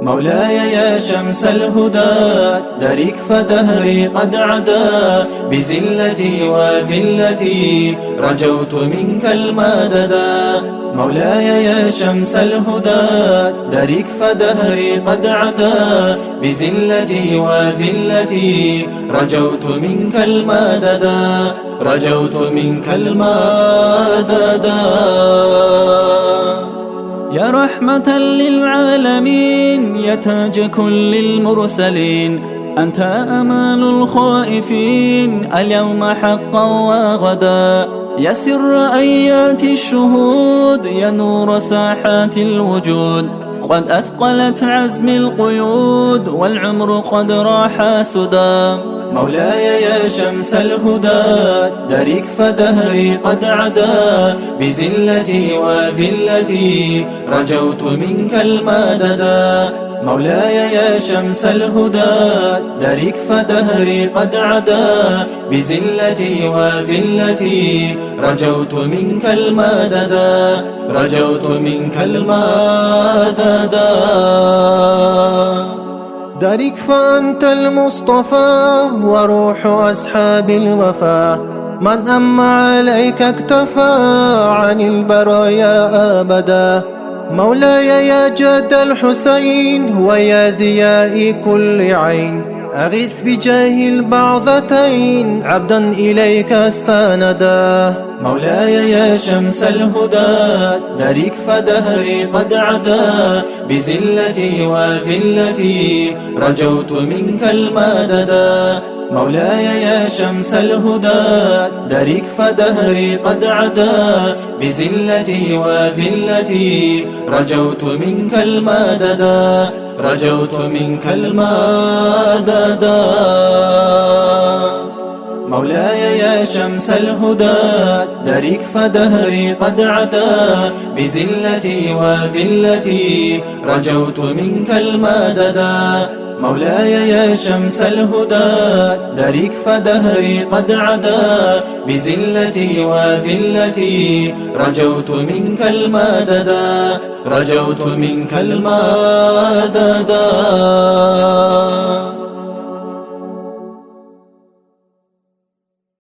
مولاي يا شمس الهدى درك فدهري قد عدا بزلتي وذلتي رجوت منك المددا. مولاي يا شمس الهدى درك فدهري قد عدا بزلتي وذلتي رجوت منك المددا. رجوت منك المددا. يا رحمة للعالمين يا تاج كل المرسلين، أنت أمان الخائفين اليوم حقا وغدا. يا سر آيات الشهود يا نور ساحات الوجود، قد أثقلت عزم القيود والعمر قد راح سدى. مولاي يا شمس الهدى درك فدهري قد عدا بزلتي وذلتي رجوت منك المددا. مولاي يا شمس الهدى درك فدهري قد عدا بزلتي وذلتي رجوت منك المددا. رجوت منك المددا. درك فأنت المصطفى وروح أصحاب الوفا، من أم عليك اكتفى عن البرايا أبدا. مولاي يا جد الحسين ويا ضياء كل عين، أغث بجاه البعضتين عبدا إليك استندا. مولاي يا شمس الهدى درك فدهري قد عدا بزلتي وذلتي رجوت منك المددا. مولاي يا شمس الهدى درك فدهري قد عدا بزلتي وذلتي رجوت منك المددا. رجوت منك المددا. مولاي يا شمس الهدى درك فدهري قد عدا بزلتي وذلتي رجوت منك المددا. مولاي يا شمس الهدى درك فدهري قد عدا بزلتي وذلتي رجوت منك المددا. رجوت منك المددا.